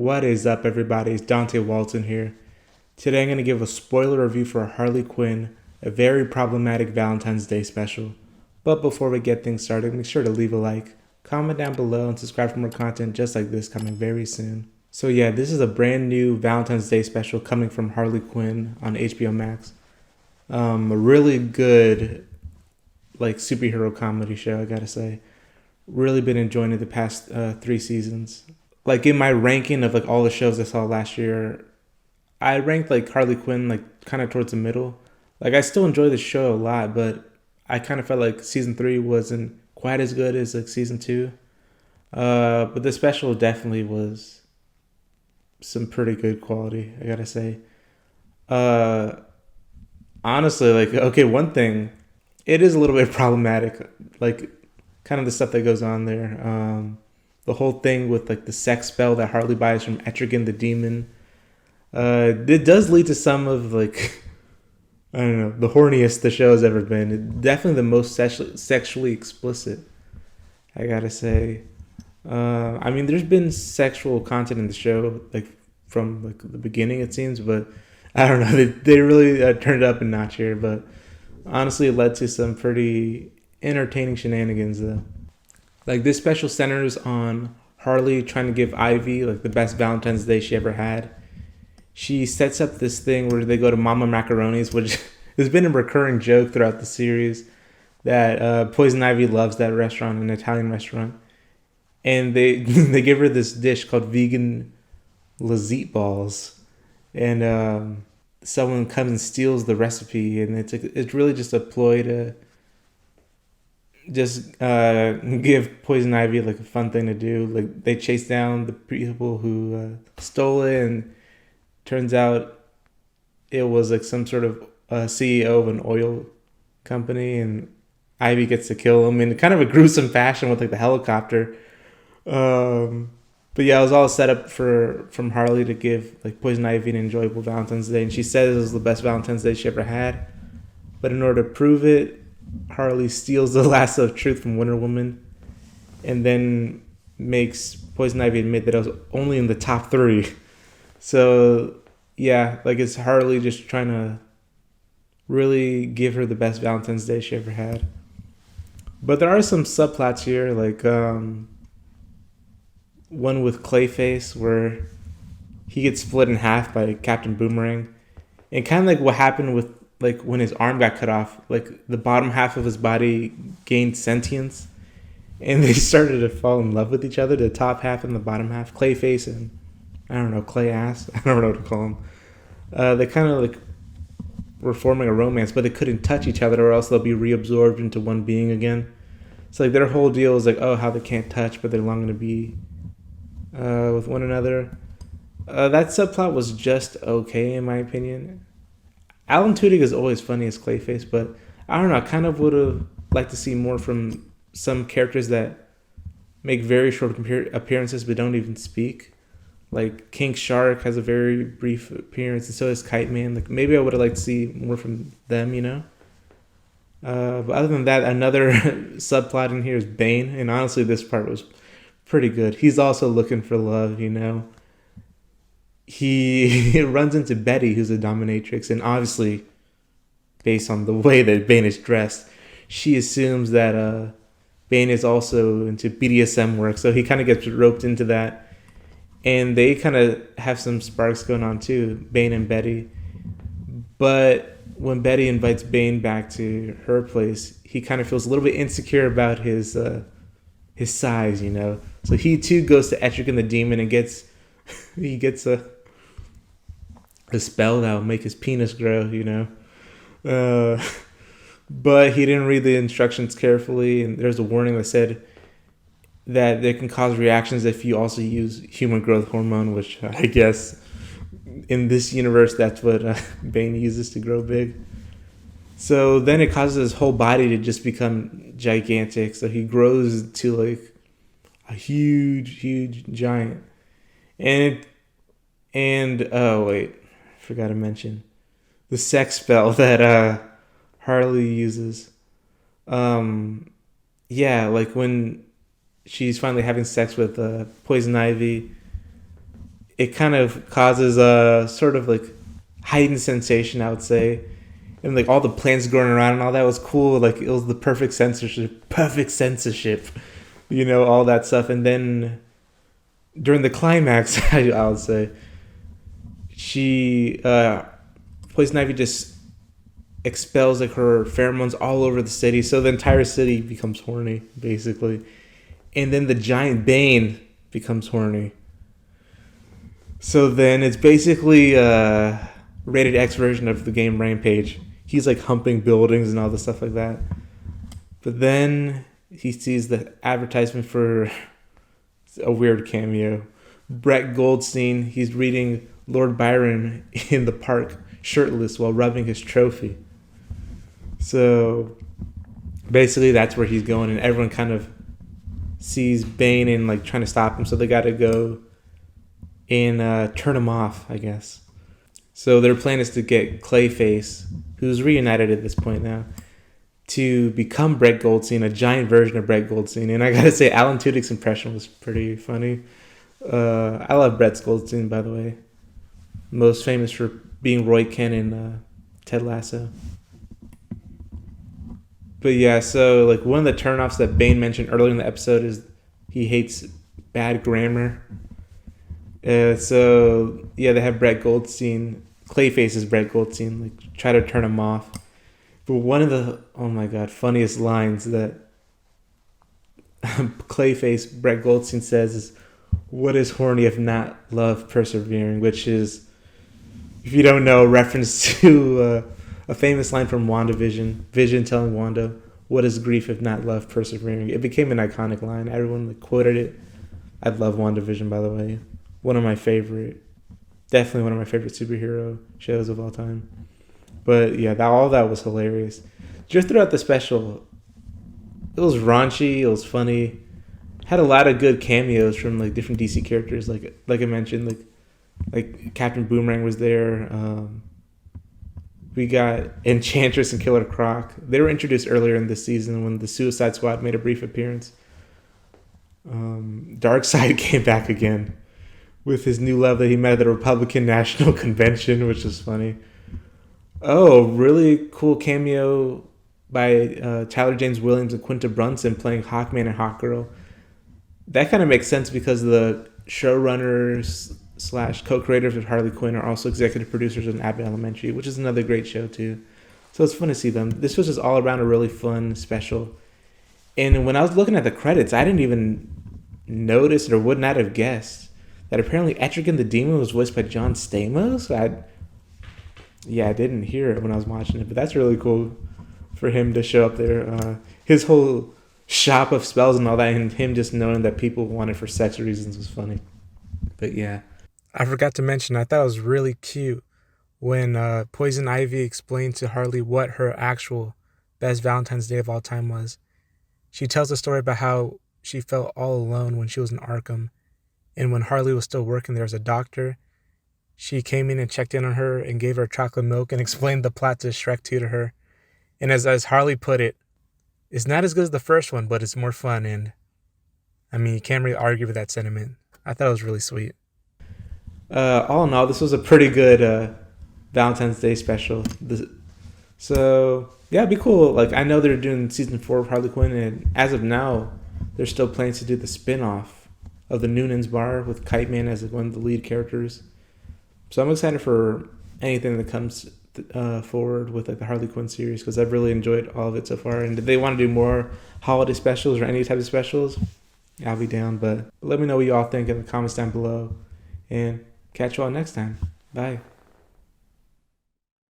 What is up, everybody? It's Dante Walton here. Today I'm going to give a spoiler review for Harley Quinn, a very problematic Valentine's Day special. But before we get things started, make sure to leave a like, comment down below, and subscribe for more content just like this coming very soon. So yeah, this is a brand new Valentine's Day special coming from Harley Quinn on HBO Max. A really good superhero comedy show, I gotta say. Really been enjoying it the past 3 seasons. In my ranking of all the shows I saw last year, I ranked Harley Quinn kind of towards the middle. I still enjoy the show a lot, but I kind of felt like season 3 wasn't quite as good as season 2. But the special definitely was some pretty good quality, I gotta say. Honestly, okay, one thing, it is a little bit problematic, kind of the stuff that goes on there. The whole thing with the sex spell that Harley buys from Etrigan the demon. It does lead to some of I don't know, the horniest the show has ever been. Definitely the most sexually explicit, I gotta say. I mean, there's been sexual content in the show from the beginning, it seems, but I don't know. They really turned it up a notch here, but honestly, it led to some pretty entertaining shenanigans though. This special centers on Harley trying to give Ivy the best Valentine's Day she ever had. She sets up this thing where they go to Mama Macaroni's, which has been a recurring joke throughout the series, that Poison Ivy loves that restaurant, an Italian restaurant. And they they give her this dish called vegan lazette balls. And someone comes and steals the recipe, and it's really just a ploy to just give Poison Ivy a fun thing to do. They chase down the people who stole it, and turns out it was some sort of CEO of an oil company, and Ivy gets to kill him in kind of a gruesome fashion with the helicopter. But yeah, it was all set up from Harley to give Poison Ivy an enjoyable Valentine's Day, and she says it was the best Valentine's Day she ever had. But in order to prove it, Harley steals the lasso of truth from Wonder Woman, and then makes Poison Ivy admit that it was only in the top 3. So yeah, it's Harley just trying to really give her the best Valentine's Day she ever had. But there are some subplots here, one with Clayface where he gets split in half by Captain Boomerang, and kind of what happened with when his arm got cut off, the bottom half of his body gained sentience, and they started to fall in love with each other, the top half and the bottom half, Clayface and, I don't know, Clay Ass, I don't know what to call him. They kind of were forming a romance, but they couldn't touch each other or else they'll be reabsorbed into one being again. So their whole deal is how they can't touch, but they're longing to be with one another. That subplot was just okay in my opinion. Alan Tudyk is always funny as Clayface, but I don't know, I kind of would have liked to see more from some characters that make very short appearances but don't even speak. King Shark has a very brief appearance, and so does Kite Man. Maybe I would have liked to see more from them, you know? But other than that, another subplot in here is Bane, and honestly this part was pretty good. He's also looking for love, you know? He runs into Betty, who's a dominatrix, and obviously, based on the way that Bane is dressed, she assumes that Bane is also into BDSM work, so he kind of gets roped into that, and they kind of have some sparks going on too, Bane and Betty. But when Betty invites Bane back to her place, he kind of feels a little bit insecure about his size, you know. So he too goes to Etrigan the demon and gets a spell that will make his penis grow, you know. But he didn't read the instructions carefully, and there's a warning that said that they can cause reactions if you also use human growth hormone, which I guess in this universe that's what Bane uses to grow big. So then it causes his whole body to just become gigantic, so he grows to a huge giant. And oh wait, I forgot to mention the sex spell that Harley uses. Yeah, when she's finally having sex with Poison Ivy, it kind of causes a sort of like heightened sensation, I would say. And like all the plants growing around and all that was cool. Like it was the perfect censorship, all that stuff. And then during the climax, I would say, she, Poison Ivy just expels like her pheromones all over the city. So the entire city becomes horny, basically. And then the giant Bane becomes horny. So then it's basically a rated X version of the game Rampage. He's like humping buildings and all the stuff like that. But then he sees the advertisement for a weird cameo. Brett Goldstein, he's reading Lord Byron in the park shirtless while rubbing his trophy. So basically that's where he's going, and everyone kind of sees Bane and like trying to stop him, so they got to go and turn him off, I guess. So their plan is to get Clayface, who's reunited at this point now, to become Brett Goldstein, a giant version of Brett Goldstein. And I gotta say, Alan Tudyk's impression was pretty funny. I love Brett Goldstein, by the way. Most famous for being Roy Kent in Ted Lasso. But yeah, so like one of the turnoffs that Bane mentioned earlier in the episode is he hates bad grammar. So yeah, they have Brett Goldstein, Clayface is Brett Goldstein, like try to turn him off. But one of the, oh my god, funniest lines that Clayface, Brett Goldstein says is, "What is horny if not love persevering?" Which is, if you don't know, a reference to a famous line from WandaVision. Vision telling Wanda, "What is grief if not love persevering?" It became an iconic line. Everyone like quoted it. I love WandaVision, by the way. Definitely one of my favorite superhero shows of all time. But yeah, all that was hilarious. Just throughout the special, it was raunchy, it was funny. Had a lot of good cameos from like different DC characters, like I mentioned, like Captain Boomerang was there. We got Enchantress and Killer Croc. They were introduced earlier in this season when the Suicide Squad made a brief appearance. Darkseid came back again with his new love that he met at the Republican National Convention, which is funny. Oh, really cool cameo by Tyler James Williams and Quinta Brunson playing Hawkman and Hawkgirl. That kind of makes sense because the showrunners / co-creators of Harley Quinn are also executive producers of Abbott Elementary, which is another great show too. So it's fun to see them. This was just all around a really fun special. And when I was looking at the credits, I didn't even notice or would not have guessed that apparently Etrigan the Demon was voiced by John Stamos. I didn't hear it when I was watching it, but that's really cool for him to show up there. His whole shop of spells and all that, and him just knowing that people want it for sex reasons was funny. But yeah. I forgot to mention, I thought it was really cute when Poison Ivy explained to Harley what her actual best Valentine's Day of all time was. She tells a story about how she felt all alone when she was in Arkham. And when Harley was still working there as a doctor, she came in and checked in on her and gave her chocolate milk and explained the plot to Shrek 2 to her. And as Harley put it, it's not as good as the first one, but it's more fun. And I mean, you can't really argue with that sentiment. I thought it was really sweet. All in all, this was a pretty good Valentine's Day special. So yeah, it'd be cool. Like, I know they're doing season 4 of Harley Quinn, and as of now, there's still plans to do the spin-off of the Noonan's Bar with Kite Man as one of the lead characters. So I'm excited for anything that comes forward with like the Harley Quinn series, because I've really enjoyed all of it so far. And if they want to do more holiday specials or any type of specials, I'll be down. But let me know what you all think in the comments down below, and catch you all next time. Bye.